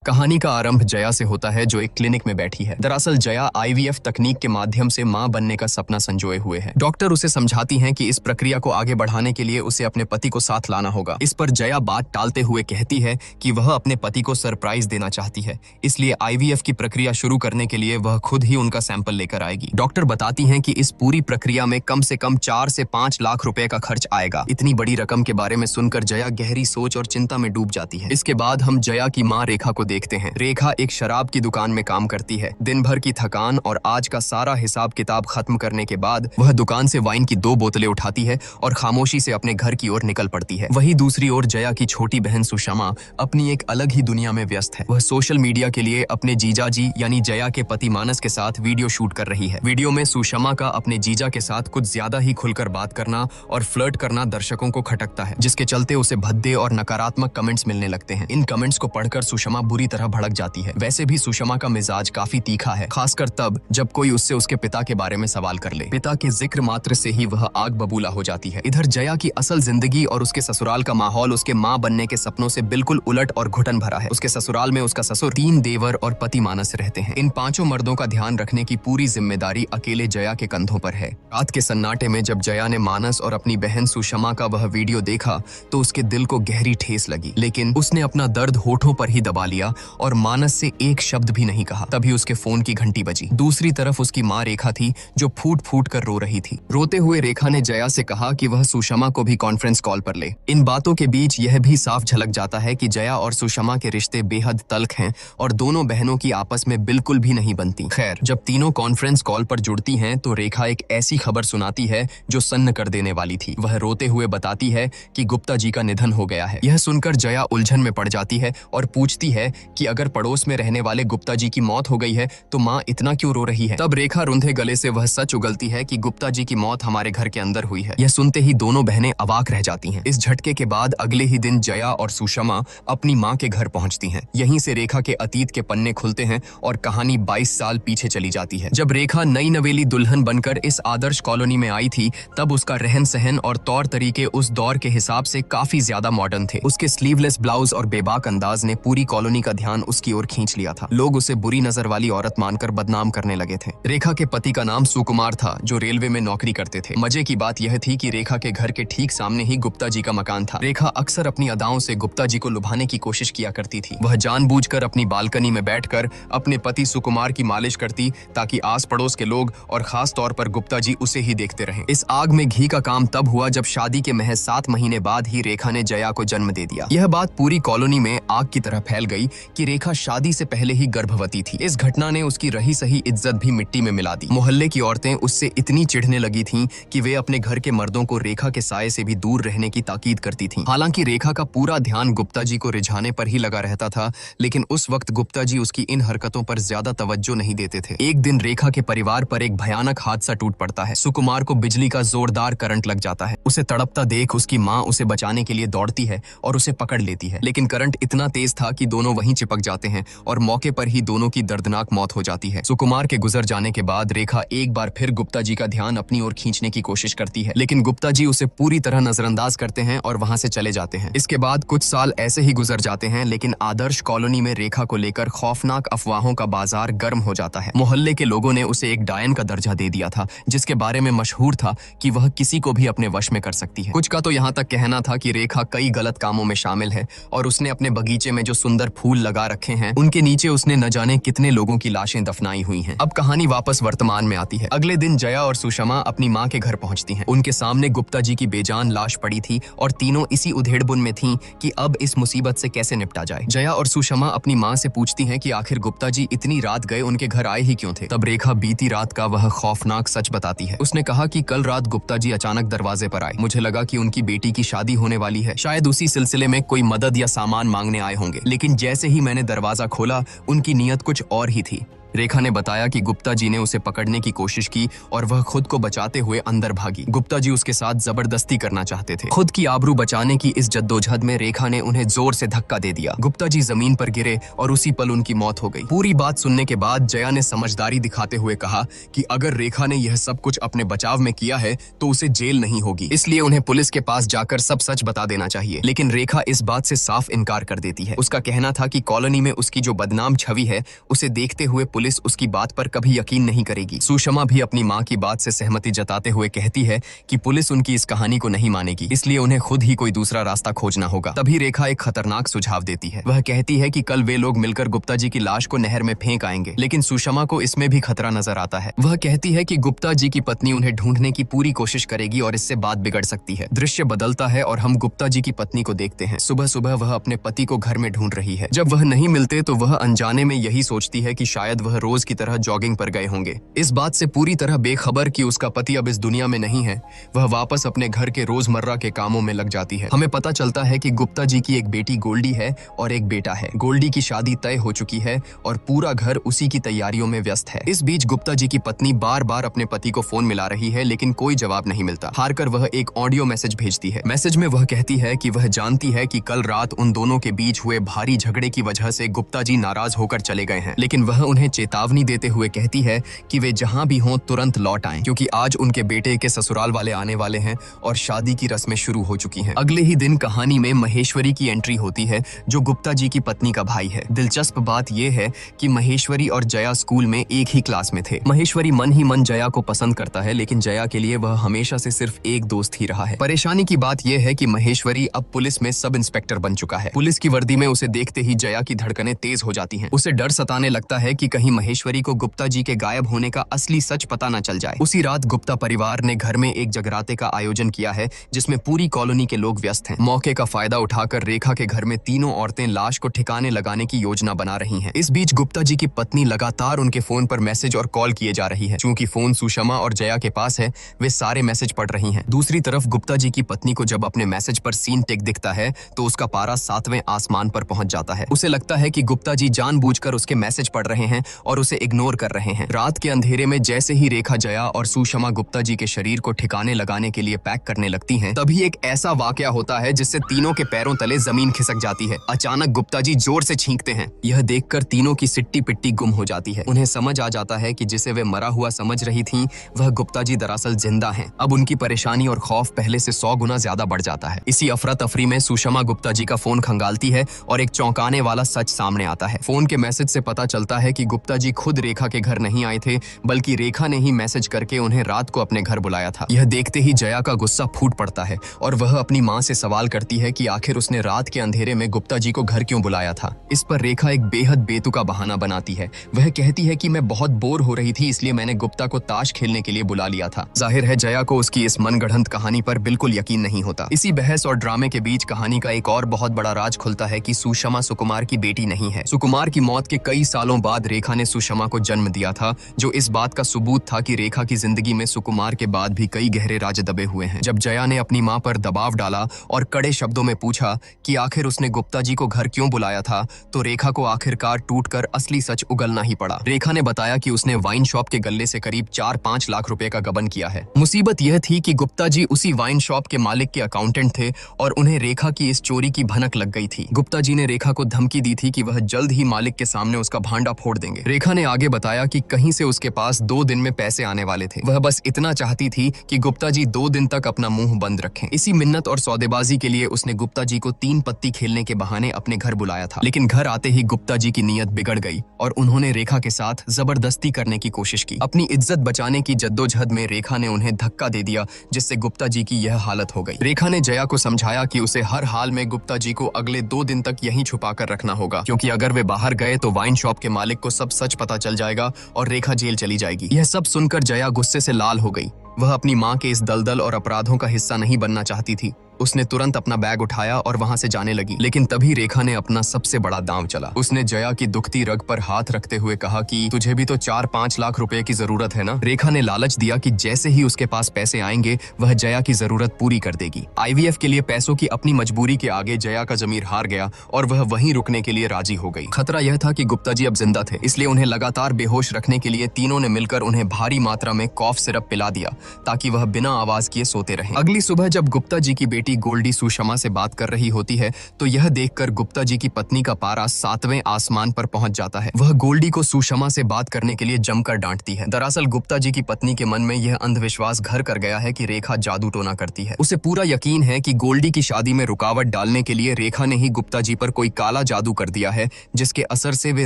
कहानी का आरंभ जया से होता है, जो एक क्लिनिक में बैठी है। दरअसल जया आईवीएफ तकनीक के माध्यम से मां बनने का सपना संजोए हुए है। डॉक्टर उसे समझाती हैं कि इस प्रक्रिया को आगे बढ़ाने के लिए उसे अपने पति को साथ लाना होगा। इस पर जया बात टालते हुए कहती है कि वह अपने पति को सरप्राइज देना चाहती है, इसलिए आईवीएफ की प्रक्रिया शुरू करने के लिए वह खुद ही उनका सैंपल लेकर आएगी। डॉक्टर बताती हैं कि इस पूरी प्रक्रिया में कम से कम 4 से 5 लाख रुपए का खर्च आएगा। इतनी बड़ी रकम के बारे में सुनकर जया गहरी सोच और चिंता में डूब जाती है। इसके बाद हम जया की मां रेखा को देखते हैं। रेखा एक शराब की दुकान में काम करती है। दिन भर की थकान और आज का सारा हिसाब किताब खत्म करने के बाद वह दुकान से वाइन की 2 बोतलें उठाती है और खामोशी से अपने घर की ओर निकल पड़ती है। वहीं दूसरी ओर जया की छोटी बहन सुषमा अपनी एक अलग ही दुनिया में व्यस्त है। वह सोशल मीडिया के लिए अपने जीजाजी यानी जया के पति मानस के साथ वीडियो शूट कर रही है। वीडियो में सुषमा का अपने जीजा के साथ कुछ ज्यादा ही खुलकर बात करना और फ्लर्ट करना दर्शकों को खटकता है, जिसके चलते उसे भद्दे और नकारात्मक कमेंट्स मिलने लगते हैं। इन कमेंट्स को पढ़कर सुषमा बुरी तरह भड़क जाती है। वैसे भी सुषमा का मिजाज काफी तीखा है, खासकर तब जब कोई उससे उसके पिता के बारे में सवाल कर ले। पिता के जिक्र मात्र से ही वह आग बबूला हो जाती है। इधर जया की असल जिंदगी और उसके ससुराल का माहौल उसके मां बनने के सपनों से बिल्कुल उलट और घुटन भरा है। उसके ससुराल में उसका ससुर, 3 देवर और पति मानस रहते हैं। इन 5 मर्दों का ध्यान रखने की पूरी जिम्मेदारी अकेले जया के कंधों पर है। रात के सन्नाटे में जब जया ने मानस और अपनी बहन सुषमा का वह वीडियो देखा तो उसके दिल को गहरी ठेस लगी, लेकिन उसने अपना दर्द होठों पर ही दबा लिया और मानस से एक शब्द भी नहीं कहा। तभी उसके फोन की घंटी बजी। दूसरी तरफ उसकी मां रेखा थी, जो फूट फूट कर रो रही थी। रोते हुए रेखा ने जया से कहा कि वह सुषमा को भी कॉन्फ्रेंस कॉल पर ले। इन बातों के बीच यह भी साफ झलक जाता है कि जया और सुषमा के रिश्ते बेहद तल्ख हैं और दोनों बहनों की आपस में बिल्कुल भी नहीं बनती। खैर, जब तीनों कॉन्फ्रेंस कॉल पर जुड़ती हैं तो रेखा एक ऐसी खबर सुनाती है जो सन्न कर देने वाली थी। वह रोते हुए बताती है कि गुप्ता जी का निधन हो गया है। यह सुनकर जया उलझन में पड़ जाती है और पूछती है कि अगर पड़ोस में रहने वाले गुप्ता जी की मौत हो गई है तो मां इतना क्यों रो रही है। तब रेखा रुंधे गले से वह सच उगलती है कि गुप्ता जी की मौत हमारे घर के अंदर हुई है। यह सुनते ही दोनों बहनें अवाक रह जाती हैं। इस झटके के बाद अगले ही दिन जया और सुषमा अपनी मां के घर पहुंचती हैं। यहीं से रेखा के अतीत के पन्ने खुलते हैं और कहानी 22 साल पीछे चली जाती है। जब रेखा नई नवेली दुल्हन बनकर इस आदर्श कॉलोनी में आई थी तब उसका रहन सहन और तौर तरीके उस दौर के हिसाब से काफी ज्यादा मॉडर्न थे। उसके स्लीवलेस ब्लाउज और बेबाक अंदाज ने पूरी कॉलोनी का ध्यान उसकी ओर खींच लिया था। लोग उसे बुरी नजर वाली औरत मानकर बदनाम करने लगे थे। रेखा के पति का नाम सुकुमार था, जो रेलवे में नौकरी करते थे। मजे की बात यह थी कि रेखा के घर के ठीक सामने ही गुप्ता जी का मकान था। रेखा अक्सर अपनी अदाओं से गुप्ता जी को लुभाने की कोशिश किया करती थी। वह जानबूझकर अपनी बालकनी में बैठकर अपने पति सुकुमार की मालिश करती ताकि आस पड़ोस के लोग और खास तौर पर गुप्ता जी उसे ही देखते रहें। इस आग में घी का काम तब हुआ जब शादी के महज 7 महीने बाद ही रेखा ने जया को जन्म दे दिया। यह बात पूरी कॉलोनी में आग की तरह फैल गई कि रेखा शादी से पहले ही गर्भवती थी। इस घटना ने उसकी रही सही इज्जत भी मिट्टी में मिला दी। मोहल्ले की औरतें उससे इतनी चिढ़ने लगी थीं कि वे अपने घर के मर्दों को रेखा के साये से भी दूर रहने की ताकीद करती थीं। हालांकि रेखा का पूरा ध्यान गुप्ता जी को रिझाने पर ही लगा रहता था, लेकिन उस वक्त गुप्ता जी उसकी इन हरकतों पर ज्यादा तवज्जो नहीं देते थे। एक दिन रेखा के परिवार पर एक भयानक हादसा टूट पड़ता है। सुकुमार को बिजली का जोरदार करंट लग जाता है। उसे तड़पता देख उसकी मां उसे बचाने के लिए दौड़ती है और उसे पकड़ लेती है, लेकिन करंट इतना तेज था कि दोनों वहीं चिपक जाते हैं और मौके पर ही दोनों की दर्दनाक मौत हो जाती है। सुकुमार के गुजर जाने के बाद रेखा एक बार फिर गुप्ता जी का ध्यान अपनी ओर खींचने की कोशिश करती है, लेकिन गुप्ता जी उसे पूरी तरह नजरअंदाज करते हैं और वहां से चले जाते हैं। इसके बाद कुछ साल ऐसे ही गुजर जाते हैं, लेकिन आदर्श कॉलोनी में रेखा को लेकर खौफनाक अफवाहों का बाजार गर्म हो जाता है। मोहल्ले के लोगों ने उसे एक डायन का दर्जा दे दिया था, जिसके बारे में मशहूर था कि वह किसी को भी अपने वश में कर सकती है। कुछ का तो यहाँ तक कहना था कि रेखा कई गलत कामों में शामिल है और उसने अपने बगीचे में जो सुंदर फूल लगा रखे हैं उनके नीचे उसने न जाने कितने लोगों की लाशें दफनाई हुई हैं। अब कहानी वापस वर्तमान में आती है। अगले दिन जया और सुषमा अपनी मां के घर पहुंचती हैं। उनके सामने गुप्ता जी की बेजान लाश पड़ी थी और तीनों इसी उधेड़बुन में थीं कि अब इस मुसीबत से कैसे निपटा जाए। जया और सुषमा अपनी मां से पूछती हैं कि आखिर गुप्ता जी इतनी रात गए उनके घर आए ही क्यों थे। तब रेखा बीती रात का वह खौफनाक सच बताती है। उसने कहा कि कल रात गुप्ता जी अचानक दरवाजे पर आए। मुझे लगा कि उनकी बेटी की शादी होने वाली है, शायद उसी सिलसिले में कोई मदद या सामान मांगने आए होंगे, लेकिन जैसे ही मैंने दरवाजा खोला उनकी नीयत कुछ और ही थी। रेखा ने बताया कि गुप्ता जी ने उसे पकड़ने की कोशिश की और वह खुद को बचाते हुए अंदर भागी। गुप्ता जी उसके साथ जबरदस्ती करना चाहते थे। खुद की आबरू बचाने की इस जद्दोजहद में रेखा ने उन्हें जोर से धक्का दे दिया। गुप्ता जी जमीन पर गिरे और उसी पल उनकी मौत हो गई। पूरी बात सुनने के बाद जया ने समझदारी दिखाते हुए कहा कि अगर रेखा ने यह सब कुछ अपने बचाव में किया है तो उसे जेल नहीं होगी, इसलिए उन्हें पुलिस के पास जाकर सब सच बता देना चाहिए। लेकिन रेखा इस बात से साफ इनकार कर देती है। उसका कहना था कि कॉलोनी में उसकी जो बदनाम छवि है उसे देखते हुए पुलिस उसकी बात पर कभी यकीन नहीं करेगी। सुषमा भी अपनी मां की बात से सहमति जताते हुए कहती है कि पुलिस उनकी इस कहानी को नहीं मानेगी, इसलिए उन्हें खुद ही कोई दूसरा रास्ता खोजना होगा। तभी रेखा एक खतरनाक सुझाव देती है। वह कहती है कि कल वे लोग मिलकर गुप्ता जी की लाश को नहर में फेंक आएंगे। लेकिन सुषमा को इसमें भी खतरा नजर आता है। वह कहती है कि गुप्ता जी की पत्नी उन्हें ढूंढने की पूरी कोशिश करेगी और इससे बात बिगड़ सकती है। दृश्य बदलता है और हम गुप्ता जी की पत्नी को देखते हैं। सुबह सुबह वह अपने पति को घर में ढूंढ रही है। जब वह नहीं मिलते तो वह अनजाने में यही सोचती है कि शायद वह रोज की तरह जॉगिंग पर गए होंगे। इस बात से पूरी तरह बेखबर कि उसका पति अब इस दुनिया में नहीं है, वह वापस अपने घर के रोजमर्रा के कामों में लग जाती है। हमें पता चलता है कि गुप्ता जी की एक बेटी गोल्डी है और एक बेटा है। गोल्डी की शादी तय हो चुकी है और पूरा घर उसी की तैयारियों में व्यस्त है। इस बीच गुप्ता जी की पत्नी बार बार अपने पति को फोन मिला रही है, लेकिन कोई जवाब नहीं मिलता। हारकर वह एक ऑडियो मैसेज भेजती है। मैसेज में वह कहती है कि वह जानती है कि कल रात उन दोनों के बीच हुए भारी झगड़े की वजह से गुप्ता जी नाराज होकर चले गए हैं, लेकिन वह उन्हें चेतावनी देते हुए कहती है कि वे जहां भी हों तुरंत लौट आएं, क्योंकि आज उनके बेटे के ससुराल वाले आने वाले हैं और शादी की रस्में शुरू हो चुकी हैं। अगले ही दिन कहानी में महेश्वरी की एंट्री होती है, जो गुप्ता जी की पत्नी का भाई है। दिलचस्प बात यह है कि महेश्वरी और जया स्कूल में एक ही क्लास में थे। महेश्वरी मन ही मन जया को पसंद करता है, लेकिन जया के लिए वह हमेशा से सिर्फ एक दोस्त ही रहा है। परेशानी की बात यह है कि महेश्वरी अब पुलिस में सब इंस्पेक्टर बन चुका है। पुलिस की वर्दी में उसे देखते ही जया की धड़कनें तेज हो जाती हैं। उसे डर सताने लगता है कि कहीं महेश्वरी को गुप्ता जी के गायब होने का असली सच पता न चल जाए। उसी रात गुप्ता परिवार ने घर में एक जगराते का आयोजन किया है, जिसमें पूरी कॉलोनी के लोग व्यस्त हैं। मौके का फायदा उठाकर रेखा के घर में तीनों औरतें लाश को ठिकाने लगाने की योजना बना रही हैं। इस बीच गुप्ता जी की पत्नी लगातार उनके फोन पर मैसेज और कॉल किए जा रही है। चूंकि फोन सुषमा और जया के पास है, वे सारे मैसेज पढ़ रही हैं। दूसरी तरफ गुप्ता जी की पत्नी को जब अपने मैसेज पर सीन टिक दिखता है तो उसका पारा 7वें आसमान पर पहुंच जाता है। उसे लगता है कि गुप्ता जी जानबूझकर उसके मैसेज पढ़ रहे हैं और उसे इग्नोर कर रहे हैं। रात के अंधेरे में जैसे ही रेखा, जया और सुषमा गुप्ता जी के शरीर को ठिकाने लगाने के लिए पैक करने लगती हैं, तभी एक ऐसा वाकया होता है जिससे तीनों के पैरों तले जमीन खिसक जाती है। अचानक गुप्ता जी जोर से छींकते हैं। यह देखकर तीनों की सिट्टी पिट्टी गुम हो जाती है। उन्हें समझ आ जाता है कि जिसे वे मरा हुआ समझ रही थीं, वह गुप्ता जी दरअसल जिंदा हैं। अब उनकी परेशानी और खौफ पहले से 100 गुना ज्यादा बढ़ जाता है। इसी अफरा तफरी में सुषमा गुप्ता जी का फोन खंगालती है और एक चौंकाने वाला सच सामने आता है। फोन के मैसेज से पता चलता है कि गुप्ता जी खुद रेखा के घर नहीं आए थे, बल्कि रेखा ने ही मैसेज करके उन्हें रात को अपने घर बुलाया था। यह देखते ही जया का गुस्सा फूट पड़ता है और वह अपनी मां से सवाल करती है कि आखिर उसने रात के अंधेरे में गुप्ता जी को घर क्यों बुलाया था। इस पर रेखा एक बेहद बेतुका बहाना बनाती है। वह कहती है कि मैं बहुत बोर हो रही थी, इसलिए मैंने गुप्ता को ताश खेलने के लिए बुला लिया था। जाहिर है जया को उसकी इस मनगढ़ंत कहानी पर बिल्कुल यकीन नहीं होता। इसी बहस और ड्रामे के बीच कहानी का एक और बहुत बड़ा राज खुलता है कि सुषमा सुकुमार की बेटी नहीं है। सुकुमार की मौत के कई सालों बाद रेखा ने सुषमा को जन्म दिया था, जो इस बात का सबूत था कि रेखा की जिंदगी में सुकुमार के बाद भी कई गहरे राज दबे हुए हैं। जब जया ने अपनी मां पर दबाव डाला और कड़े शब्दों में पूछा कि आखिर उसने गुप्ता जी को घर क्यों बुलाया था, तो रेखा को आखिरकार टूटकर असली सच उगलना ही पड़ा। रेखा ने बताया कि उसने वाइन शॉप के गल्ले से करीब 4-5 लाख रुपए का गबन किया है। मुसीबत यह थी कि गुप्ता जी उसी वाइन शॉप के मालिक के अकाउंटेंट थे और उन्हें रेखा की इस चोरी की भनक लग गई थी। गुप्ता जी ने रेखा को धमकी दी थी कि वह जल्द ही मालिक के सामने उसका भांडा फोड़ देंगे। रेखा ने आगे बताया कि कहीं से उसके पास 2 दिन में पैसे आने वाले थे। वह बस इतना चाहती थी कि गुप्ता जी 2 दिन तक अपना मुंह बंद रखें। इसी मिन्नत और सौदेबाजी के लिए उसने गुप्ता जी को 3 पत्ती खेलने के बहाने अपने घर बुलाया था। लेकिन घर आते ही गुप्ता जी की नीयत बिगड़ गई और उन्होंने रेखा के साथ जबरदस्ती करने की कोशिश की। अपनी इज्जत बचाने की जद्दोजहद में रेखा ने उन्हें धक्का दे दिया, जिससे गुप्ता जी की यह हालत हो गई। रेखा ने जया को समझाया कि उसे हर हाल में गुप्ता जी को अगले 2 दिन तक यहीं छुपा कर रखना होगा, क्योंकि अगर वे बाहर गए तो वाइन शॉप के मालिक को सब सच पता चल जाएगा और रेखा जेल चली जाएगी। यह सब सुनकर जया गुस्से से लाल हो गई। वह अपनी मां के इस दलदल और अपराधों का हिस्सा नहीं बनना चाहती थी। उसने तुरंत अपना बैग उठाया और वहां से जाने लगी। लेकिन तभी रेखा ने अपना सबसे बड़ा दांव चला। उसने जया की दुखती रग पर हाथ रखते हुए कहा कि तुझे भी तो 4-5 लाख रुपए की जरूरत है ना। रेखा ने लालच दिया कि जैसे ही उसके पास पैसे आएंगे वह जया की जरूरत पूरी कर देगी। आईवीएफ के लिए पैसों की अपनी मजबूरी के आगे जया का जमीर हार गया और वह वहीं रुकने के लिए राजी हो गई। खतरा यह था कि गुप्ता जी अब जिंदा थे, इसलिए उन्हें लगातार बेहोश रखने के लिए तीनों ने मिलकर उन्हें भारी मात्रा में कॉफ सिरप पिला दिया ताकि वह बिना आवाज किए सोते रहें। अगली सुबह जब गुप्ता जी की बेटी गोल्डी सुषमा से बात कर रही होती है तो यह देखकर गुप्ता जी की पत्नी का पारा 7वें आसमान पर पहुंच जाता है। वह गोल्डी को सुषमा से बात करने के लिए जमकर डांटती है। दरअसल गुप्ता जी की पत्नी के मन में यह अंधविश्वास घर कर गया है कि रेखा जादू टोना करती है। उसे पूरा यकीन है कि गोल्डी की शादी में रुकावट डालने के लिए रेखा ने ही गुप्ता जी पर कोई काला जादू कर दिया है, जिसके असर से वे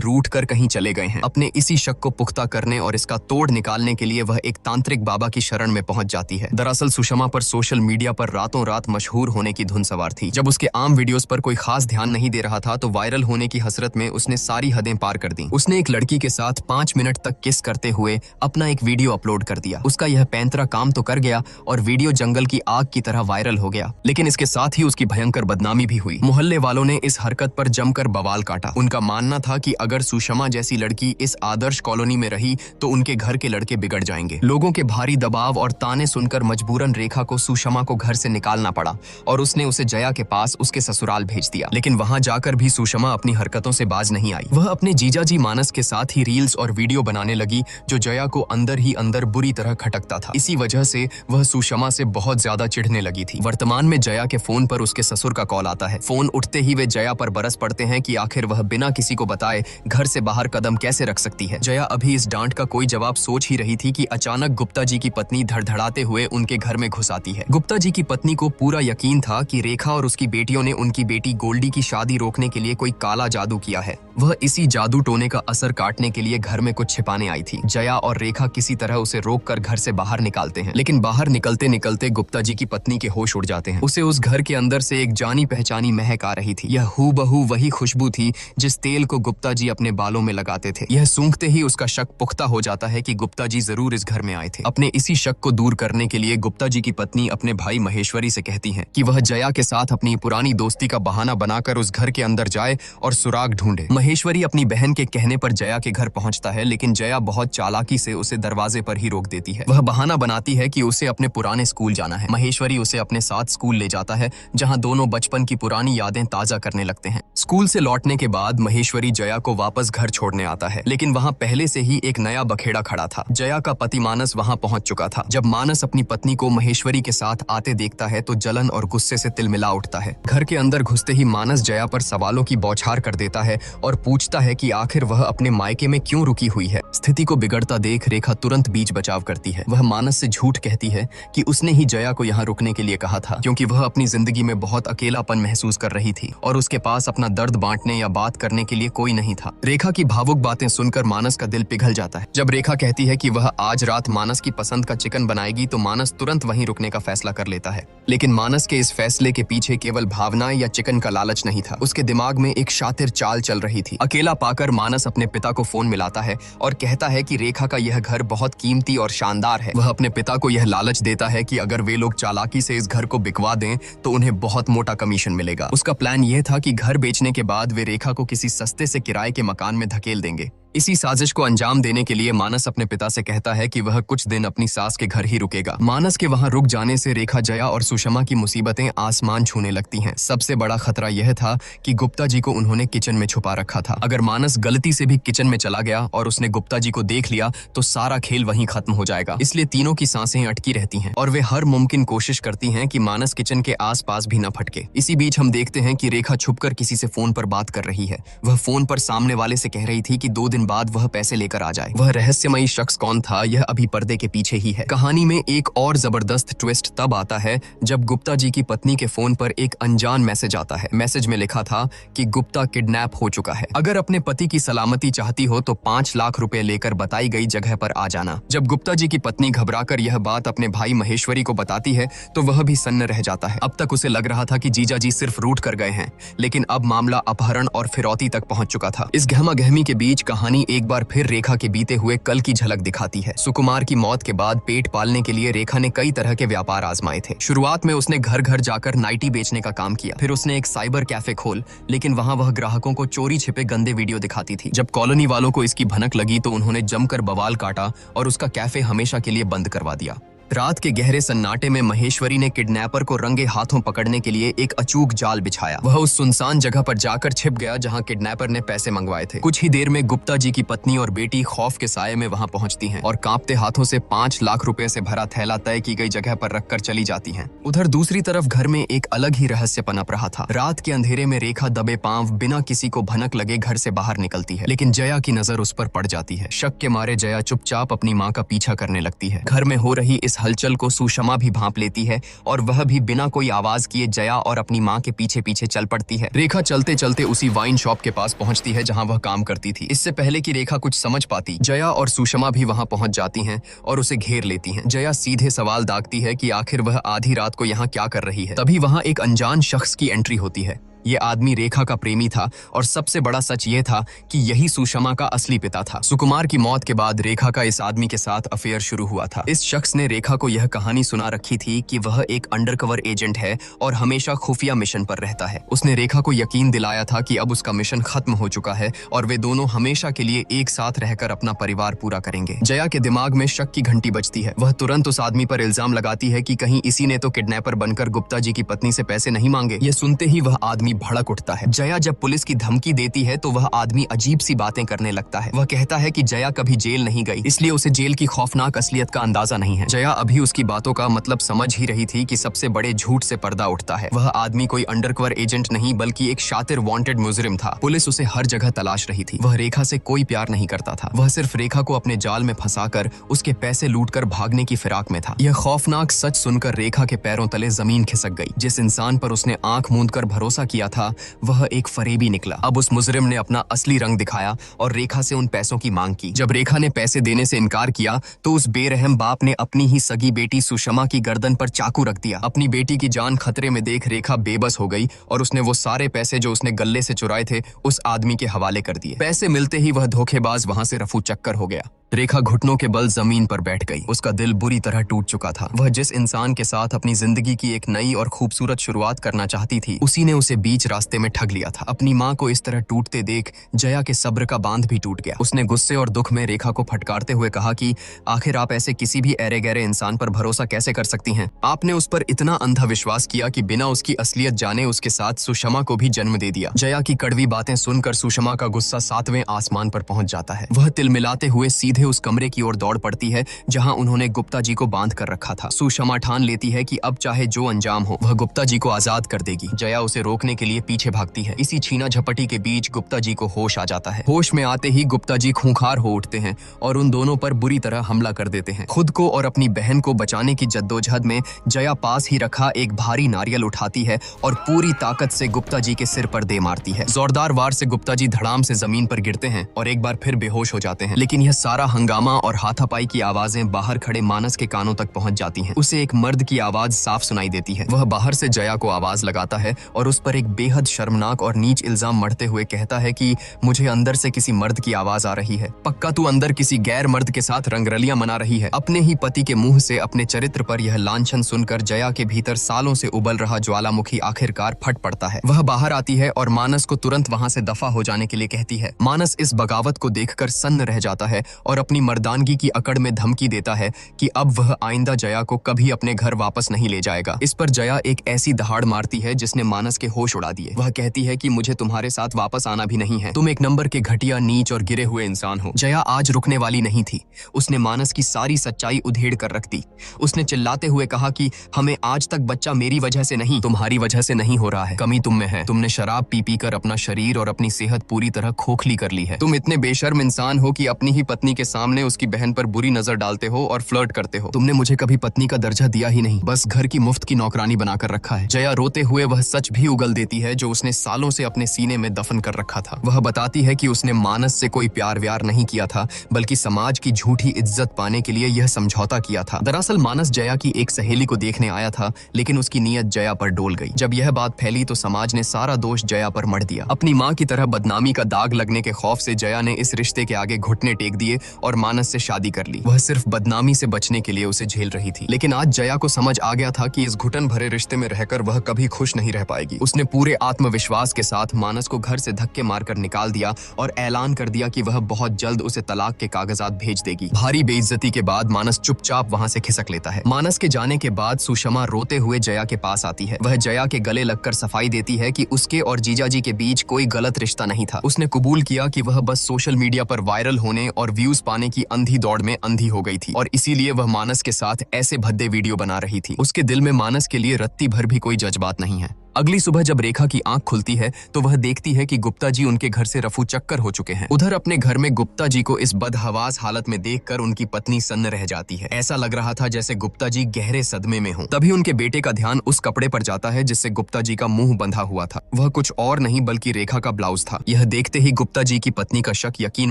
रूठ कर कहीं चले गए हैं। अपने इसी शक को पुख्ता करने और इसका तोड़ निकालने के लिए वह एक तांत्रिक बाबा की शरण में पहुंच जाती है। दरअसल सुषमा पर सोशल मीडिया पर रातों रात मशहूर होने की धुन सवार थी। जब उसके आम वीडियोस पर कोई खास ध्यान नहीं दे रहा था तो वायरल होने की हसरत में उसने सारी हदें पार कर दी। उसने एक लड़की के साथ 5 मिनट तक किस करते हुए अपना एक वीडियो अपलोड कर दिया। उसका यह पैंतरा काम तो कर गया और वीडियो जंगल की आग की तरह वायरल हो गया, लेकिन इसके साथ ही उसकी भयंकर बदनामी भी हुई। मोहल्ले वालों ने इस हरकत पर जमकर बवाल काटा। उनका मानना था कि अगर सुषमा जैसी लड़की इस आदर्श कॉलोनी में रही तो उनके घर के लड़के बिगड़ जाएंगे। लोगों के भारी दबाव और ताने सुनकर मजबूरन रेखा को सुषमा को घर से निकालना पड़ा और उसने उसे जया के पास उसके ससुराल भेज दिया। लेकिन वहां जाकर भी सुषमा अपनी हरकतों से बाज नहीं आई। वह अपने जीजा जी मानस के साथ ही रील्स और वीडियो बनाने लगी जो जया को अंदर ही अंदर बुरी तरह खटकता था। इसी वजह से वह सुषमा से बहुत ज्यादा चिढ़ने लगी थी। वर्तमान में जया के फोन पर उसके ससुर का कॉल आता है। फोन उठते ही वे जया पर बरस पड़ते हैं कि आखिर वह बिना किसी को बताए घर से बाहर कदम कैसे रख सकती है। जया अभी इस डांट का कोई जवाब सोच ही रही थी कि अचानक गुप्ता जी की पत्नी धड़धड़ाते हुए उनके घर में घुस आती है। गुप्ता जी की पत्नी को पूरा यकीन था कि रेखा और उसकी बेटियों ने उनकी बेटी गोल्डी की शादी रोकने के लिए कोई काला जादू किया है। वह इसी जादू टोने का असर काटने के लिए घर में कुछ छिपाने आई थी। जया और रेखा किसी तरह उसे रोककर घर से बाहर निकालते हैं, लेकिन बाहर निकलते निकलते गुप्ता जी की पत्नी के होश उड़ जाते हैं। उसे उस घर के अंदर से एक जानी पहचानी महक आ रही थी। यह हूबहू वही खुशबू थी जिस तेल को गुप्ता जी अपने बालों में लगाते थे। यह सूंघते ही उसका शक पुख्ता हो जाता है कि गुप्ता जी जरूर इस घर में आए थे। अपने इसी शक को दूर करने के लिए गुप्ता जी की पत्नी अपने भाई महेश्वरी से कहती है कि वह जया के साथ अपनी पुरानी दोस्ती का बहाना बनाकर उस घर के अंदर जाए और सुराग ढूंढे। महेश्वरी अपनी बहन के कहने पर जया के घर पहुंचता है, लेकिन जया बहुत चालाकी से उसे दरवाजे पर ही रोक देती है। वह बहाना बनाती है कि उसे अपने पुराने स्कूल जाना है। महेश्वरी उसे अपने साथ स्कूल ले जाता है, जहां दोनों बचपन की पुरानी यादें ताजा करने लगते हैं। स्कूल से लौटने के बाद महेश्वरी जया को वापस घर छोड़ने आता है, लेकिन वहां पहले से ही एक नया बखेड़ा खड़ा था। जया का पति मानस वहां पहुंच चुका था। जब मानस अपनी पत्नी को महेश्वरी के साथ आते देखता है तो जलन और गुस्से से तिलमिला उठता है। घर के अंदर घुसते ही मानस जया पर सवालों की बौछार कर देता है और पूछता है कि आखिर वह अपने मायके में क्यों रुकी हुई है। स्थिति को बिगड़ता देख रेखा तुरंत बीच बचाव करती है। वह मानस से झूठ कहती है कि उसने ही जया को यहाँ रुकने के लिए कहा था, क्योंकि वह अपनी जिंदगी में बहुत अकेलापन महसूस कर रही थी और उसके पास अपना दर्द बांटने या बात करने के लिए कोई नहीं था। रेखा की भावुक बातें सुनकर मानस का दिल पिघल जाता है। जब रेखा कहती है कि वह आज रात मानस की पसंद का चिकन बनाएगी तो मानस तुरंत वहीं रुकने का फैसला कर लेता है। लेकिन मानस के इस फैसले के पीछे केवल भावनाएं या चिकन का लालच नहीं था। उसके दिमाग में एक शातिर चाल चल रही थी। अकेला पाकर मानस अपने पिता को फोन मिलाता है और कहता है कि रेखा का यह घर बहुत कीमती और शानदार है। वह अपने पिता को यह लालच देता है कि अगर वे लोग चालाकी से इस घर को बिकवा दें तो उन्हें बहुत मोटा कमीशन मिलेगा। उसका प्लान यह था कि घर बेचने के बाद वे रेखा को किसी सस्ते से किराए के मकान में धकेल देंगे। इसी साजिश को अंजाम देने के लिए मानस अपने पिता से कहता है कि वह कुछ दिन अपनी सास के घर ही रुकेगा। मानस के वहां रुक जाने से रेखा, जया और सुषमा की मुसीबतें आसमान छूने लगती हैं। सबसे बड़ा खतरा यह था कि गुप्ता जी को उन्होंने किचन में छुपा रखा था। अगर मानस गलती से भी किचन में चला गया और उसने गुप्ता जी को देख लिया तो सारा खेल वहीं खत्म हो जाएगा। इसलिए तीनों की सांसें अटकी रहती हैं और वे हर मुमकिन कोशिश करती हैं कि मानस किचन के आसपास भी न फटके। इसी बीच हम देखते हैं कि रेखा छुपकर किसी से फोन पर बात कर रही है। वह फोन पर सामने वाले से कह रही थी कि 2 दिन बाद वह पैसे लेकर आ जाए। वह रहस्यमयी शख्स कौन था यह अभी पर्दे के पीछे ही है। कहानी में एक और जबरदस्त ट्विस्ट तब आता है जब गुप्ता जी की पत्नी के फोन पर एक अनजान मैसेज आता है। मैसेज में लिखा था कि गुप्ता किडनैप हो चुका है। अगर अपने पति की सलामती चाहती हो तो 5 लाख रुपए लेकर बताई गई जगह पर आ जाना। जब गुप्ता जी की पत्नी घबराकर यह बात अपने भाई महेश्वरी को बताती है तो वह भी सन्न रह जाता है। अब तक उसे लग रहा था कि जीजा जी सिर्फ रूठ कर गए हैं, लेकिन अब मामला अपहरण और फिरौती तक पहुंच चुका था। इस गहमा गहमी के बीच कहानी कहानी एक बार फिर रेखा के बीते हुए कल की झलक दिखाती है। सुकुमार की मौत के बाद पेट पालने के लिए रेखा ने कई तरह के व्यापार आजमाए थे। शुरुआत में उसने घर घर जाकर नाइटी बेचने का काम किया, फिर उसने एक साइबर कैफे खोल, लेकिन वहां वह ग्राहकों को चोरी छिपे गंदे वीडियो दिखाती थी। जब कॉलोनी वालों को इसकी भनक लगी तो उन्होंने जमकर बवाल काटा और उसका कैफे हमेशा के लिए बंद करवा दिया। रात के गहरे सन्नाटे में महेश्वरी ने किडनैपर को रंगे हाथों पकड़ने के लिए एक अचूक जाल बिछाया। वह उस सुनसान जगह पर जाकर छिप गया जहां किडनैपर ने पैसे मंगवाए थे। कुछ ही देर में गुप्ता जी की पत्नी और बेटी खौफ के साये में वहां पहुंचती हैं और कांपते हाथों से 5 लाख रुपए से भरा थैला तय की गई जगह पर रखकर चली जाती हैं। उधर दूसरी तरफ घर में एक अलग ही रहस्य पनप रहा था। रात के अंधेरे में रेखा दबे पांव बिना किसी को भनक लगे घर से बाहर निकलती है, लेकिन जया की नजर उस पर पड़ जाती है। शक के मारे जया चुपचाप अपनी माँ का पीछा करने लगती है। घर में हो रही इस हलचल को सुषमा भी भांप लेती है और वह भी बिना कोई आवाज किए जया और अपनी माँ के पीछे पीछे चल पड़ती है। रेखा चलते चलते उसी वाइन शॉप के पास पहुंचती है जहां वह काम करती थी। इससे पहले कि रेखा कुछ समझ पाती, जया और सुषमा भी वहां पहुंच जाती हैं और उसे घेर लेती हैं। जया सीधे सवाल दागती है कि आखिर वह आधी रात को यहाँ क्या कर रही है। तभी वहां एक अनजान शख्स की एंट्री होती है। ये आदमी रेखा का प्रेमी था और सबसे बड़ा सच ये था कि यही सुषमा का असली पिता था। सुकुमार की मौत के बाद रेखा का इस आदमी के साथ अफेयर शुरू हुआ था। इस शख्स ने रेखा को यह कहानी सुना रखी थी कि वह एक अंडरकवर एजेंट है और हमेशा खुफिया मिशन पर रहता है। उसने रेखा को यकीन दिलाया था कि अब उसका मिशन खत्म हो चुका है और वे दोनों हमेशा के लिए एक साथ रहकर अपना परिवार पूरा करेंगे। जया के दिमाग में शक की घंटी बजती है। वह तुरंत उस आदमी पर इल्जाम लगाती है कि कहीं इसी ने तो किडनैपर बनकर गुप्ता जी की पत्नी से पैसे नहीं मांगे। ये सुनते ही वह आदमी भड़क उठता है। जया जब पुलिस की धमकी देती है तो वह आदमी अजीब सी बातें करने लगता है। वह कहता है कि जया कभी जेल नहीं गई, इसलिए उसे जेल की खौफनाक असलियत का अंदाजा नहीं है। जया अभी उसकी बातों का मतलब समझ ही रही थी कि सबसे बड़े झूठ से पर्दा उठता है। वह आदमी कोई अंडरकवर एजेंट नहीं बल्कि एक शातिर वांटेड मुजरिम था। पुलिस उसे हर जगह तलाश रही थी। वह रेखा से कोई प्यार नहीं करता था। वह सिर्फ रेखा को अपने जाल में फंसाकर उसके पैसे लूटकर भागने की फिराक में था। यह खौफनाक सच सुनकर रेखा के पैरों तले जमीन खिसक गई। जिस इंसान पर उसने आंख मूंद कर भरोसा किया था वह एक फरेबी निकला। अब उस मुजरिम ने अपना असली रंग दिखाया और रेखा से उन पैसों की मांग की। जब रेखा ने पैसे देने से इनकार किया तो उस बेरहम बाप ने अपनी ही सगी बेटी सुषमा की गर्दन पर चाकू रख दिया। अपनी बेटी की जान खतरे में देख रेखा बेबस हो गई और उसने वो सारे पैसे जो उसने गल्ले से चुराए थे उस आदमी के हवाले कर दिए। पैसे मिलते ही वह धोखेबाज वहां से रफू चक्कर हो गया। रेखा घुटनों के बल जमीन पर बैठ गई। उसका दिल बुरी तरह टूट चुका था। वह जिस इंसान के साथ अपनी जिंदगी की एक नई और खूबसूरत शुरुआत करना चाहती थी उसी ने उसे बीच रास्ते में ठग लिया था। अपनी माँ को इस तरह टूटते देख जया के सब्र का बांध भी टूट गया। उसने गुस्से और दुख में रेखा को फटकारते हुए कहा कि आखिर आप ऐसे किसी भी ऐरे गहरे इंसान पर भरोसा कैसे कर सकती हैं? आपने उस पर इतना अंधा विश्वास किया कि बिना उसकी असलियत जाने उसके साथ सुषमा को भी जन्म दे दिया। जया की कड़वी बातें सुनकर सुषमा का गुस्सा 7वें आसमान पर पहुंच जाता है। वह तिलमिलाते हुए सीधे उस कमरे की ओर दौड़ पड़ती है जहां उन्होंने गुप्ता जी को बांध कर रखा था। सुषमा ठान लेती है कि अब चाहे जो अंजाम हो वह गुप्ता जी को आजाद कर देगी। जया उसे रोकने के लिए पीछे भागती है। इसी छीना झपटी के बीच गुप्ता जी को होश आ जाता है। होश में आते ही गुप्ता जी खूंखार हो उठते हैं और उन दोनों पर बुरी तरह हमला कर देते हैं। खुद को और अपनी बहन को बचाने की जद्दोजहद में जया पास ही रखा एक भारी नारियल उठाती है और पूरी ताकत से गुप्ता जी के सिर पर दे मारती है। जोरदार वार से गुप्ता जी धड़ाम से जमीन पर गिरते हैं और एक बार फिर बेहोश हो जाते हैं। लेकिन यह सारा हंगामा और हाथापाई की आवाजें बाहर खड़े मानस के कानों तक पहुंच जाती हैं। उसे एक मर्द की आवाज साफ सुनाई देती है। वह बाहर से जया को आवाज लगाता है और उस पर एक बेहद शर्मनाक और नीच इल्जाम मढ़ते हुए कहता है कि मुझे अंदर से किसी मर्द की आवाज आ रही है। पक्का तू अंदर किसी गैर मर्द के साथ रंगरलियां मना रही है। अपने ही पति के मुंह से अपने चरित्र पर यह लांछन सुनकर जया के भीतर सालों से उबल रहा ज्वालामुखी आखिरकार फट पड़ता है। वह बाहर आती है और मानस को तुरंत वहां से दफा हो जाने के लिए कहती है। मानस इस बगावत को देखकर सन्न रह जाता है और अपनी मर्दानगी की अकड़ में धमकी देता है कि अब वह आइंदा जया को कभी अपने घर वापस नहीं ले जाएगा। इस पर जया एक ऐसी दहाड़ मारती है जिसने मानस के होश उड़ा दिए। वह कहती है कि मुझे तुम्हारे साथ वापस आना भी नहीं है। तुम एक नंबर के घटिया, नीच और गिरे हुए इंसान हो। जया आज रुकने वाली नहीं थी। उसने मानस की सारी सच्चाई उधेड़ कर रख दी। उसने चिल्लाते हुए कहा कि हमें आज तक बच्चा मेरी वजह से नहीं तुम्हारी वजह से नहीं हो रहा है। कमी तुम में है। तुमने शराब पी पी कर अपना शरीर और अपनी सेहत पूरी तरह खोखली कर ली है। तुम इतने बेशर्म इंसान हो कि अपनी ही पत्नी के सामने उसकी बहन पर बुरी नजर डालते हो और फ्लर्ट करते हो। तुमने मुझे कभी पत्नी का दर्जा दिया ही नहीं, बस घर की मुफ्त की नौकरानी बनाकर रखा है। जया रोते हुए वह सच भी उगल देती है जो उसने सालों से अपने सीने में दफन कर रखा था। वह बताती है कि उसने मानस से कोई प्यार व्यार नहीं किया था, बल्कि समाज की झूठी इज्जत पाने के लिए यह समझौता किया था। दरअसल मानस जया की एक सहेली को देखने आया था, लेकिन उसकी नीयत जया पर डोल गई। जब यह बात फैली तो समाज ने सारा दोष जया पर मढ़ दिया। अपनी माँ की तरह बदनामी का दाग लगने के खौफ से जया ने इस रिश्ते के आगे घुटने टेक दिए और मानस से शादी कर ली। वह सिर्फ बदनामी से बचने के लिए उसे झेल रही थी, लेकिन आज जया को समझ आ गया था कि इस घुटन भरे रिश्ते में रहकर वह कभी खुश नहीं रह पाएगी। उसने पूरे आत्मविश्वास के साथ मानस को घर से धक्के मारकर निकाल दिया और ऐलान कर दिया कि वह बहुत जल्द उसे तलाक के कागजात भेज देगी। भारी बेइज्जती के बाद मानस चुपचाप वहां से खिसक लेता है। मानस के जाने के बाद सुषमा रोते हुए जया के पास आती है। वह जया के गले लगकर सफाई देती है कि उसके और जीजाजी के बीच कोई गलत रिश्ता नहीं था। उसने कबूल किया कि वह बस सोशल मीडिया पर वायरल होने और व्यूज पाने की अंधी दौड़ में अंधी हो गई थी और इसीलिए वह मानस के साथ ऐसे भद्दे वीडियो बना रही थी। उसके दिल में मानस के लिए रत्ती भर भी कोई जज्बात नहीं है। अगली सुबह जब रेखा की आंख खुलती है तो वह देखती है कि गुप्ता जी उनके घर से रफू चक्कर हो चुके हैं। उधर अपने घर में गुप्ता जी को इस बदहवास हालत में देखकर उनकी पत्नी सन्न रह जाती है। ऐसा लग रहा था जैसे गुप्ता जी गहरे सदमे में हों। तभी उनके बेटे का ध्यान उस कपड़े पर जाता है जिससे गुप्ता जी का मुंह बंधा हुआ था। वह कुछ और नहीं बल्कि रेखा का ब्लाउज था। यह देखते ही गुप्ता जी की पत्नी का शक यकीन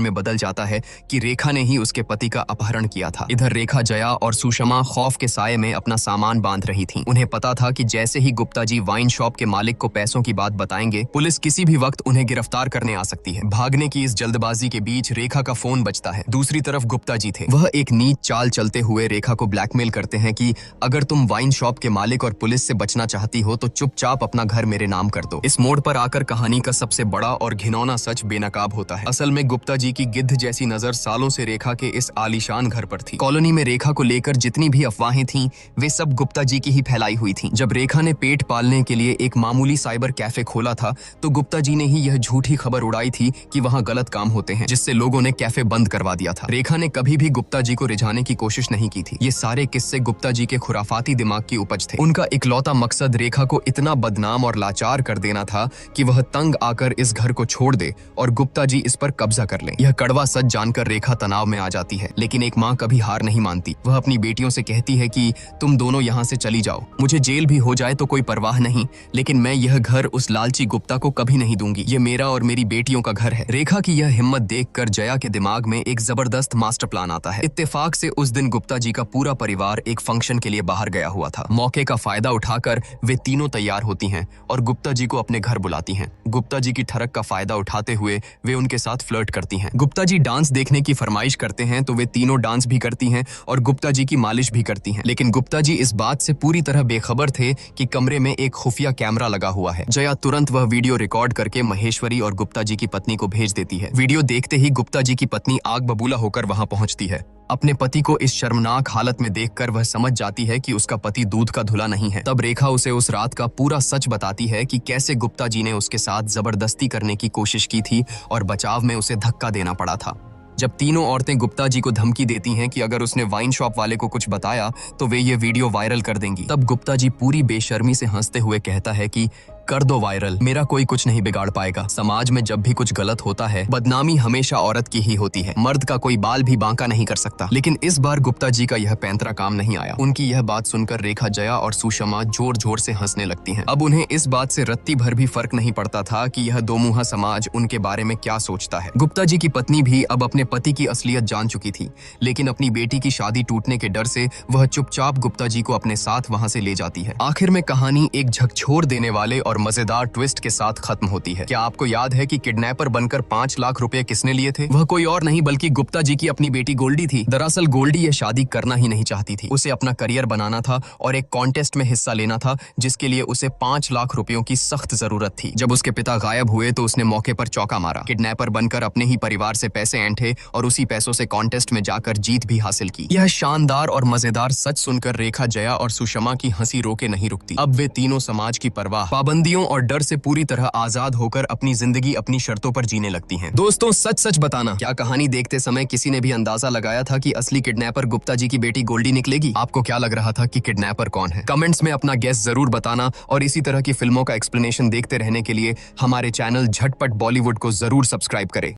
में बदल जाता है कि रेखा ने ही उसके पति का अपहरण किया था। इधर रेखा, जया और सुषमा खौफ के साये में अपना सामान बांध रही थी। उन्हें पता था कि जैसे ही गुप्ता जी वाइन शॉप के मालिक को पैसों की बात बताएंगे, पुलिस किसी भी वक्त उन्हें गिरफ्तार करने आ सकती है। भागने की इस जल्दबाजी के बीच रेखा का फोन बजता है। दूसरी तरफ गुप्ता जी थे। वह एक नीच चाल चलते हुए रेखा को ब्लैकमेल करते हैं कि अगर तुम वाइन शॉप के मालिक और पुलिस से बचना चाहती हो तो चुपचाप अपना घर मेरे नाम कर दो। इस मोड़ पर आकर कहानी का सबसे बड़ा और घिनौना सच बेनकाब होता है। असल में गुप्ता जी की गिद्ध जैसी नजर सालों से रेखा के इस आलीशान घर पर थी। कॉलोनी में रेखा को लेकर जितनी भी अफवाहें थीं, वे सब गुप्ता जी की ही फैलाई हुई थीं। जब रेखा ने पेट पालने के लिए एक मामूली साइबर कैफे खोला था तो गुप्ता जी ने ही यह झूठी खबर उड़ाई थी कि वहां गलत काम होते हैं, जिससे लोगों ने कैफे बंद करवा दिया था। रेखा ने कभी भी गुप्ता जी को रिझाने की कोशिश नहीं की थी। ये सारे किस्से गुप्ता जी के खुराफाती दिमाग की उपज थे। उनका इकलौता मकसद रेखा को इतना बदनाम और लाचार कर देना था कि वह तंग आकर इस घर को छोड़ दे और गुप्ता जी इस पर कब्जा कर लें। यह कड़वा सच जानकर रेखा तनाव में आ जाती है, लेकिन एक माँ कभी हार नहीं मानती। वह अपनी बेटियों से कहती है कि तुम दोनों यहाँ से चली जाओ, मुझे जेल भी हो जाए तो कोई परवाह नहीं, लेकिन मैं यह घर उस लालची गुप्ता को कभी नहीं दूंगी। ये मेरा और मेरी बेटियों का घर है। रेखा की यह हिम्मत देखकर जया के दिमाग में एक जबरदस्त मास्टर प्लान आता है। इत्तेफाक से उस दिन गुप्ता जी का पूरा परिवार एक फंक्शन के लिए बाहर गया हुआ था। मौके का फायदा उठाकर वे तीनों तैयार होती हैं और गुप्ता जी को अपने घर बुलाती हैं। गुप्ता जी की ठरक का फायदा उठाते हुए वे उनके साथ फ्लर्ट करती हैं। गुप्ता जी डांस देखने की फरमाइश करते हैं तो वे तीनों डांस भी करती हैं और गुप्ता जी की मालिश भी करती हैं। लेकिन गुप्ता जी इस बात से पूरी तरह बेखबर थे कि कमरे में एक खुफिया कैमरा लगा हुआ है। जया तुरंत वह वीडियो रिकॉर्ड करके महेश्वरी और गुप्ता जी की पत्नी को भेज देती है। वीडियो देखते ही गुप्ता जी की पत्नी आग बबूला होकर वहां पहुंचती है। अपने पति को इस शर्मनाक हालत में देखकर वह समझ जाती है कि उसका पति दूध का धुला नहीं है। तब रेखा उसे उस रात का पूरा सच बताती है कि कैसे गुप्ता जी ने उसके साथ जबरदस्ती करने की कोशिश की थी और बचाव में उसे धक्का देना पड़ा था। जब तीनों औरतें गुप्ता जी को धमकी देती हैं कि अगर उसने वाइन शॉप वाले को कुछ बताया तो वे ये वीडियो वायरल कर देंगी, तब गुप्ता जी पूरी बेशर्मी से हंसते हुए कहता है कि कर दो वायरल, मेरा कोई कुछ नहीं बिगाड़ पाएगा। समाज में जब भी कुछ गलत होता है, बदनामी हमेशा औरत की ही होती है, मर्द का कोई बाल भी बांका नहीं कर सकता। लेकिन इस बार गुप्ता जी का यह पैंतरा काम नहीं आया। उनकी यह बात सुनकर रेखा, जया और सुषमा जोर जोर से हंसने लगती हैं। अब उन्हें इस बात से रत्ती भर भी फर्क नहीं पड़ता था कि यह दोमुहा समाज उनके बारे में क्या सोचता है। गुप्ता जी की पत्नी भी अब अपने पति की असलियत जान चुकी थी, लेकिन अपनी बेटी की शादी टूटने के डर से वह चुपचाप गुप्ता जी को अपने साथ वहां से ले जाती है। आखिर में कहानी एक झकझोर देने वाले और मजेदार ट्विस्ट के साथ खत्म होती है। क्या आपको याद है कि किडनैपर बनकर 5 लाख रुपए किसने लिए थे? वह कोई और नहीं बल्कि गुप्ता जी की अपनी बेटी गोल्डी थी। दरअसल गोल्डी यह शादी करना ही नहीं चाहती थी। उसे अपना करियर बनाना था और एक कॉन्टेस्ट में हिस्सा लेना था, जिसके लिए उसे 5 लाख रुपयों की सख्त जरूरत थी। जब उसके पिता गायब हुए तो उसने मौके पर चौका मारा, किडनैपर बनकर अपने ही परिवार से पैसे ऐंठे और उसी पैसों से कॉन्टेस्ट में जाकर जीत भी हासिल की। यह शानदार और मजेदार सच सुनकर रेखा, जया और सुषमा की हंसी रोके नहीं रुकती। अब वे तीनों समाज की परवाह, पाबंदियों और डर से पूरी तरह आजाद होकर अपनी जिंदगी अपनी शर्तों पर जीने लगती हैं। दोस्तों, सच सच बताना, क्या कहानी देखते समय किसी ने भी अंदाजा लगाया था कि असली किडनैपर गुप्ता जी की बेटी गोल्डी निकलेगी? आपको क्या लग रहा था कि किडनैपर कौन है? कमेंट्स में अपना गेस जरूर बताना और इसी तरह की फिल्मों का एक्सप्लेनेशन देखते रहने के लिए हमारे चैनल झटपट बॉलीवुड को जरूर सब्सक्राइब करें।